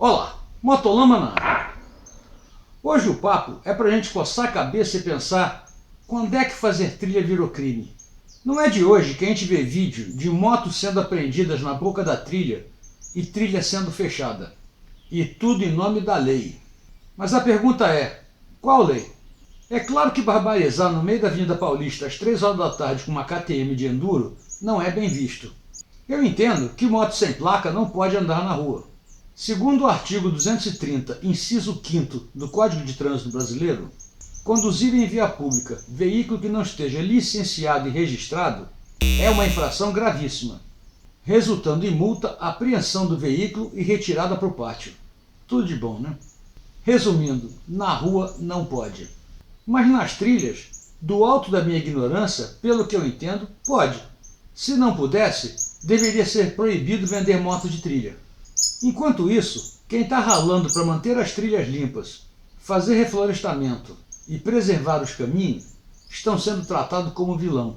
Olá, Motolama na área. Hoje o papo é pra gente coçar a cabeça e pensar quando é que fazer trilha virou crime. Não é de hoje que a gente vê vídeo de motos sendo apreendidas na boca da trilha e trilha sendo fechada. E tudo em nome da lei. Mas a pergunta é, qual lei? É claro que barbarizar no meio da Avenida Paulista às 3 horas da tarde com uma KTM de enduro não é bem visto. Eu entendo que moto sem placa não pode andar na rua. Segundo o artigo 230, inciso 5º do Código de Trânsito Brasileiro, conduzir em via pública veículo que não esteja licenciado e registrado é uma infração gravíssima, resultando em multa, apreensão do veículo e retirada para o pátio. Tudo de bom, né? Resumindo, na rua não pode. Mas nas trilhas, do alto da minha ignorância, pelo que eu entendo, pode. Se não pudesse, deveria ser proibido vender moto de trilha. Enquanto isso, quem está ralando para manter as trilhas limpas, fazer reflorestamento e preservar os caminhos, estão sendo tratados como vilão.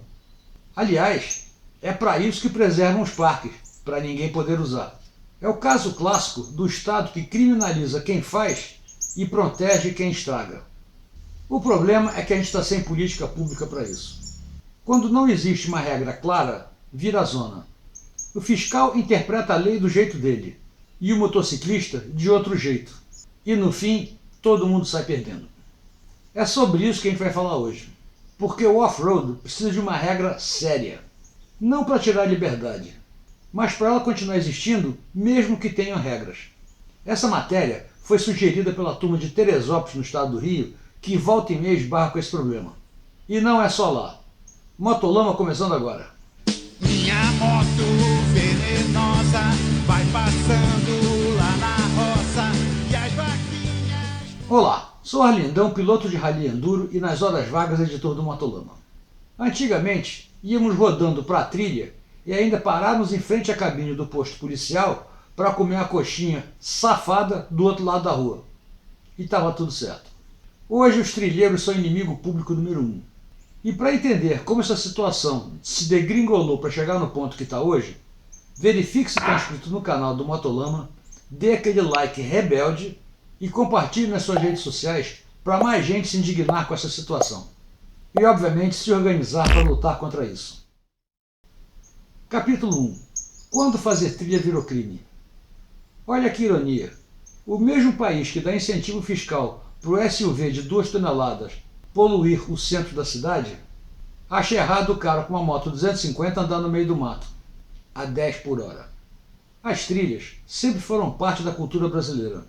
Aliás, é para isso que preservam os parques, para ninguém poder usar. É o caso clássico do Estado que criminaliza quem faz e protege quem estraga. O problema é que a gente está sem política pública para isso. Quando não existe uma regra clara, vira zona. O fiscal interpreta a lei do jeito dele e o motociclista de outro jeito. E no fim, todo mundo sai perdendo. É sobre isso que a gente vai falar hoje. Porque o off-road precisa de uma regra séria. Não para tirar a liberdade, mas para ela continuar existindo, mesmo que tenham regras. Essa matéria foi sugerida pela turma de Teresópolis, no estado do Rio, que volta e meia esbarra com esse problema. E não é só lá. Motolama começando agora. Minha moto venenosa vai passando lá na roça e as vaquinhas... Olá, sou Arlindão, piloto de rally enduro e nas horas vagas editor do Motolama. Antigamente, íamos rodando para a trilha e ainda parávamos em frente à cabine do posto policial para comer uma coxinha safada do outro lado da rua. E estava tudo certo. Hoje os trilheiros são inimigo público número 1. E para entender como essa situação se degringolou para chegar no ponto que está hoje, verifique se está inscrito no canal do Motolama, dê aquele like rebelde e compartilhe nas suas redes sociais para mais gente se indignar com essa situação. E obviamente se organizar para lutar contra isso. Capítulo 1. Quando fazer trilha virou crime? Olha que ironia. O mesmo país que dá incentivo fiscal para o SUV de 2 toneladas poluir o centro da cidade, acha errado o cara com uma moto 250 andar no meio do mato, a 10 por hora. As trilhas sempre foram parte da cultura brasileira.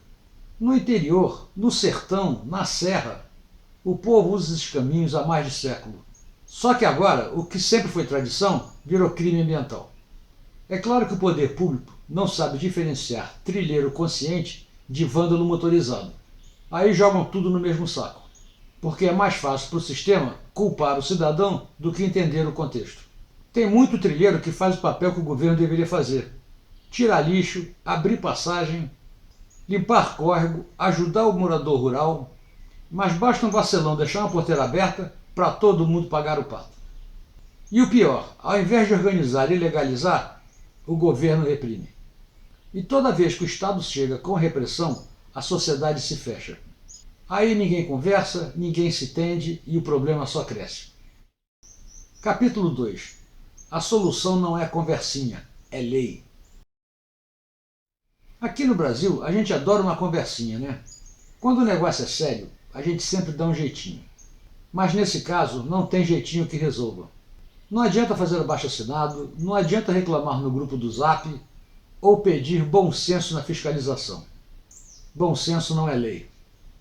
No interior, no sertão, na serra, o povo usa esses caminhos há mais de século. Só que agora, o que sempre foi tradição, virou crime ambiental. É claro que o poder público não sabe diferenciar trilheiro consciente de vândalo motorizado. Aí jogam tudo no mesmo saco. Porque é mais fácil para o sistema culpar o cidadão do que entender o contexto. Tem muito trilheiro que faz o papel que o governo deveria fazer. Tirar lixo, abrir passagem, limpar córrego, ajudar o morador rural, mas basta um vacilão deixar uma porteira aberta para todo mundo pagar o pato. E o pior, ao invés de organizar e legalizar, o governo reprime. E toda vez que o Estado chega com repressão, a sociedade se fecha. Aí ninguém conversa, ninguém se entende e o problema só cresce. Capítulo 2. A solução não é conversinha, é lei. Aqui no Brasil, a gente adora uma conversinha, né? Quando o negócio é sério, a gente sempre dá um jeitinho. Mas nesse caso, não tem jeitinho que resolva. Não adianta fazer abaixo-assinado, não adianta reclamar no grupo do Zap ou pedir bom senso na fiscalização. Bom senso não é lei.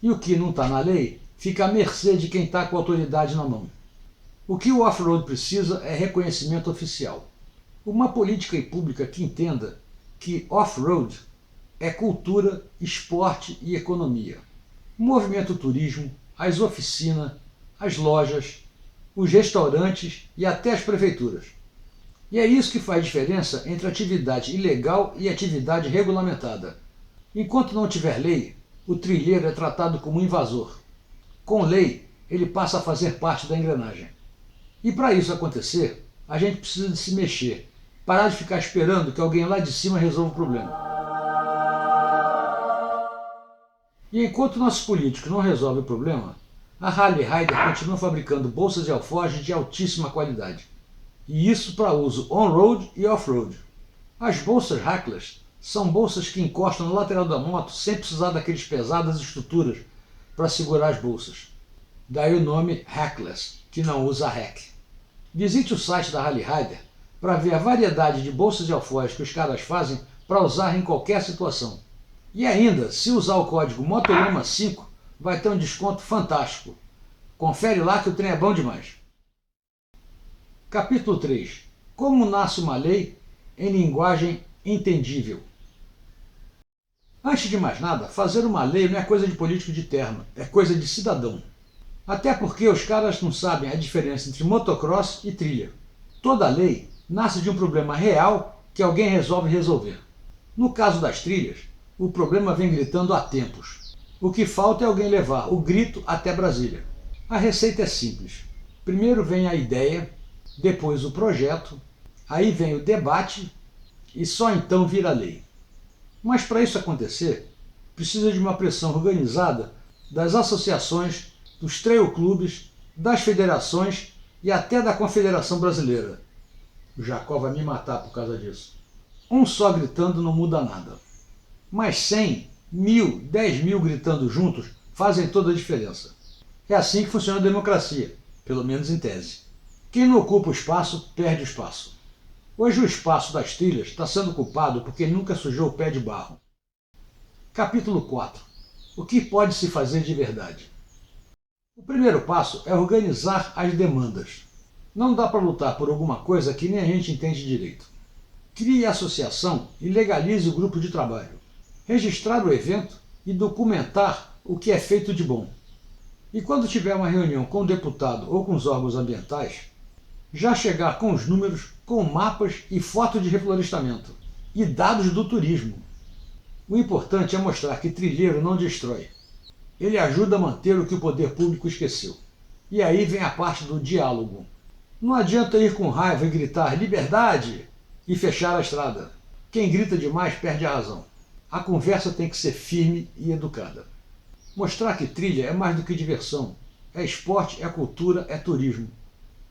E o que não está na lei fica à mercê de quem está com a autoridade na mão. O que o off-road precisa é reconhecimento oficial. Uma política pública que entenda que off-road é cultura, esporte e economia. O movimento turismo, as oficinas, as lojas, os restaurantes e até as prefeituras. E é isso que faz diferença entre atividade ilegal e atividade regulamentada. Enquanto não tiver lei, o trilheiro é tratado como invasor. Com lei, ele passa a fazer parte da engrenagem. E para isso acontecer, a gente precisa de se mexer, parar de ficar esperando que alguém lá de cima resolva o problema. E enquanto nossos políticos não resolvem o problema, a Harley Rider continua fabricando bolsas de alforje de altíssima qualidade. E isso para uso on-road e off-road. As bolsas Hackless são bolsas que encostam no lateral da moto sem precisar daqueles pesadas estruturas para segurar as bolsas. Daí o nome Hackless, que não usa hack. Visite o site da Harley Rider para ver a variedade de bolsas de alforje que os caras fazem para usar em qualquer situação. E ainda, se usar o código MOTOLAMA5, vai ter um desconto fantástico. Confere lá que o trem é bom demais. Capítulo 3. Como nasce uma lei em linguagem entendível. Antes de mais nada, fazer uma lei não é coisa de político de terno, é coisa de cidadão. Até porque os caras não sabem a diferença entre motocross e trilha. Toda lei nasce de um problema real que alguém resolve resolver. No caso das trilhas, o problema vem gritando há tempos. O que falta é alguém levar o grito até Brasília. A receita é simples. Primeiro vem a ideia, depois o projeto, aí vem o debate e só então vira lei. Mas para isso acontecer, precisa de uma pressão organizada das associações, dos trail clubes, das federações e até da Confederação Brasileira. O Jacó vai me matar por causa disso. Um só gritando não muda nada. Mas 100, 1000, 10.000 gritando juntos fazem toda a diferença. É assim que funciona a democracia, pelo menos em tese. Quem não ocupa o espaço, perde o espaço. Hoje o espaço das trilhas está sendo culpado porque nunca sujou o pé de barro. Capítulo 4. O que pode se fazer de verdade? O primeiro passo é organizar as demandas. Não dá para lutar por alguma coisa que nem a gente entende direito. Crie a associação e legalize o grupo de trabalho. Registrar o evento e documentar o que é feito de bom. E quando tiver uma reunião com o deputado ou com os órgãos ambientais, já chegar com os números, com mapas e foto de reflorestamento. E dados do turismo. O importante é mostrar que trilheiro não destrói. Ele ajuda a manter o que o poder público esqueceu. E aí vem a parte do diálogo. Não adianta ir com raiva e gritar liberdade e fechar a estrada. Quem grita demais perde a razão. A conversa tem que ser firme e educada. Mostrar que trilha é mais do que diversão. É esporte, é cultura, é turismo.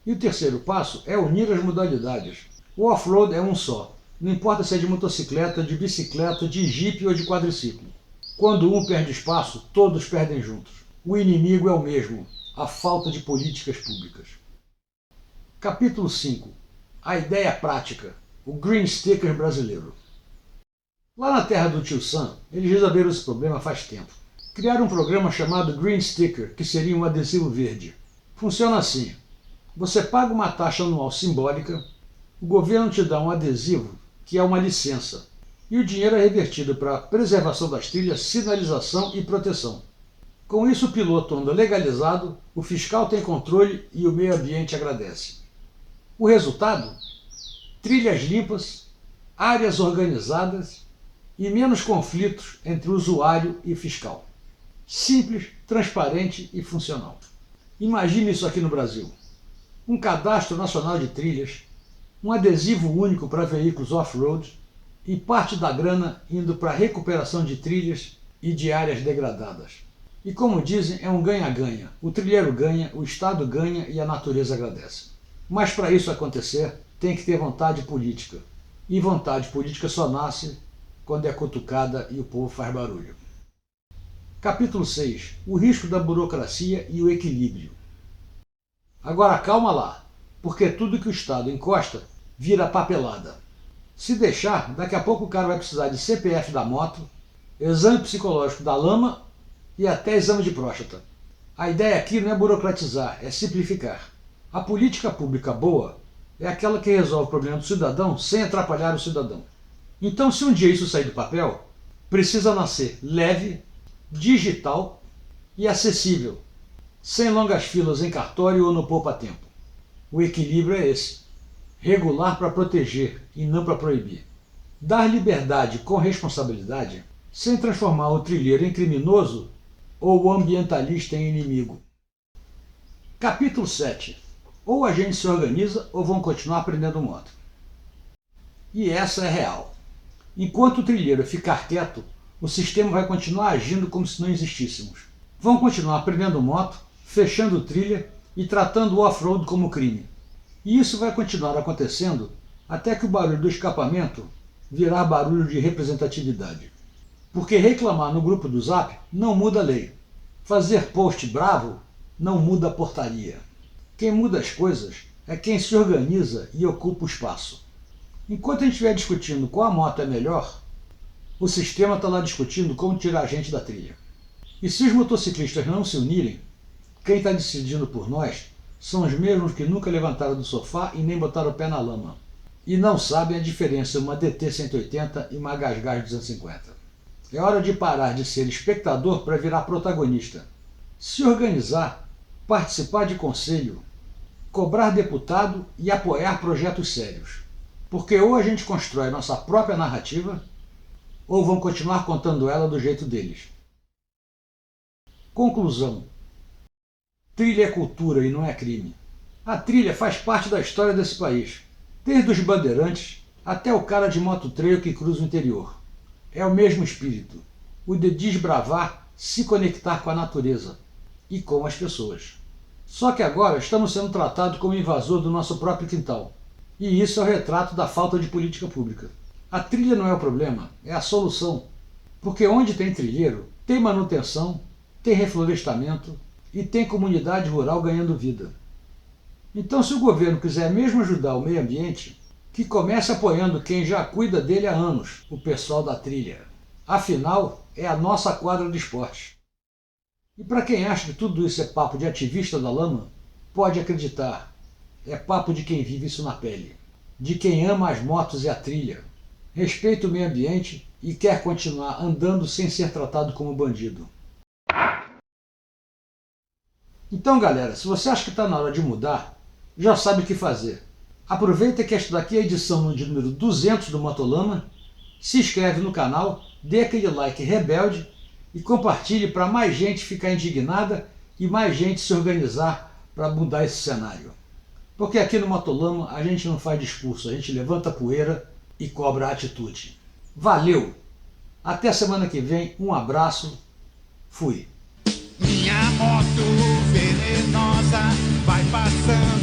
E o terceiro passo é unir as modalidades. O off-road é um só. Não importa se é de motocicleta, de bicicleta, de jipe ou de quadriciclo. Quando um perde espaço, todos perdem juntos. O inimigo é o mesmo, a falta de políticas públicas. Capítulo 5. A ideia prática. O Green Sticker brasileiro. Lá na terra do tio Sam, eles resolveram esse problema faz tempo. Criaram um programa chamado Green Sticker, que seria um adesivo verde. Funciona assim. Você paga uma taxa anual simbólica, o governo te dá um adesivo, que é uma licença, e o dinheiro é revertido para a preservação das trilhas, sinalização e proteção. Com isso o piloto anda legalizado, o fiscal tem controle e o meio ambiente agradece. O resultado? Trilhas limpas, áreas organizadas e menos conflitos entre usuário e fiscal. Simples, transparente e funcional. Imagine isso aqui no Brasil. Um cadastro nacional de trilhas, um adesivo único para veículos off-road e parte da grana indo para a recuperação de trilhas e de áreas degradadas. E como dizem, é um ganha-ganha. O trilheiro ganha, o Estado ganha e a natureza agradece. Mas para isso acontecer, tem que ter vontade política. E vontade política só nasce quando é cutucada e o povo faz barulho. Capítulo 6. O risco da burocracia e o equilíbrio. Agora calma lá, porque tudo que o Estado encosta vira papelada. Se deixar, daqui a pouco o cara vai precisar de CPF da moto, exame psicológico da lama e até exame de próstata. A ideia aqui não é burocratizar, é simplificar. A política pública boa é aquela que resolve o problema do cidadão sem atrapalhar o cidadão. Então, se um dia isso sair do papel, precisa nascer leve, digital e acessível, sem longas filas em cartório ou no poupa-tempo. O equilíbrio é esse. Regular para proteger e não para proibir. Dar liberdade com responsabilidade, sem transformar o trilheiro em criminoso ou o ambientalista em inimigo. Capítulo 7. Ou a gente se organiza ou vão continuar aprendendo moto. E essa é real. Enquanto o trilheiro ficar quieto, O sistema vai continuar agindo como se não existíssemos. Vão continuar prendendo moto, fechando trilha e tratando o off-road como crime. E isso vai continuar acontecendo até que o barulho do escapamento virar barulho de representatividade. Porque reclamar no grupo do Zap não muda a lei. Fazer post bravo não muda a portaria. Quem muda as coisas é quem se organiza e ocupa o espaço. Enquanto a gente estiver discutindo qual a moto é melhor, o sistema está lá discutindo como tirar a gente da trilha. E se os motociclistas não se unirem, quem está decidindo por nós são os mesmos que nunca levantaram do sofá e nem botaram o pé na lama. E não sabem a diferença de uma DT 180 e uma Gasgas 250. É hora de parar de ser espectador para virar protagonista. Se organizar, participar de conselho, cobrar deputado e apoiar projetos sérios. Porque ou a gente constrói nossa própria narrativa, ou vão continuar contando ela do jeito deles. Conclusão. Trilha é cultura e não é crime. A trilha faz parte da história desse país, desde os bandeirantes até o cara de moto-trail que cruza o interior. É o mesmo espírito, o de desbravar, se conectar com a natureza e com as pessoas. Só que agora estamos sendo tratados como invasor do nosso próprio quintal. E isso é o retrato da falta de política pública. A trilha não é o problema, é a solução. Porque onde tem trilheiro, tem manutenção, tem reflorestamento e tem comunidade rural ganhando vida. Então, se o governo quiser mesmo ajudar o meio ambiente, que comece apoiando quem já cuida dele há anos, o pessoal da trilha. Afinal, é a nossa quadra de esporte. E para quem acha que tudo isso é papo de ativista da lama, pode acreditar. É papo de quem vive isso na pele. De quem ama as motos e a trilha, respeita o meio ambiente e quer continuar andando sem ser tratado como bandido. Então, galera, se você acha que está na hora de mudar, já sabe o que fazer. Aproveita que esta daqui é a edição de número 200 do Motolama, se inscreve no canal, dê aquele like rebelde e compartilhe para mais gente ficar indignada e mais gente se organizar para mudar esse cenário. Porque aqui no Motolama a gente não faz discurso, a gente levanta poeira e cobra atitude. Valeu! Até semana que vem, um abraço, fui! Minha moto venenosa vai passando.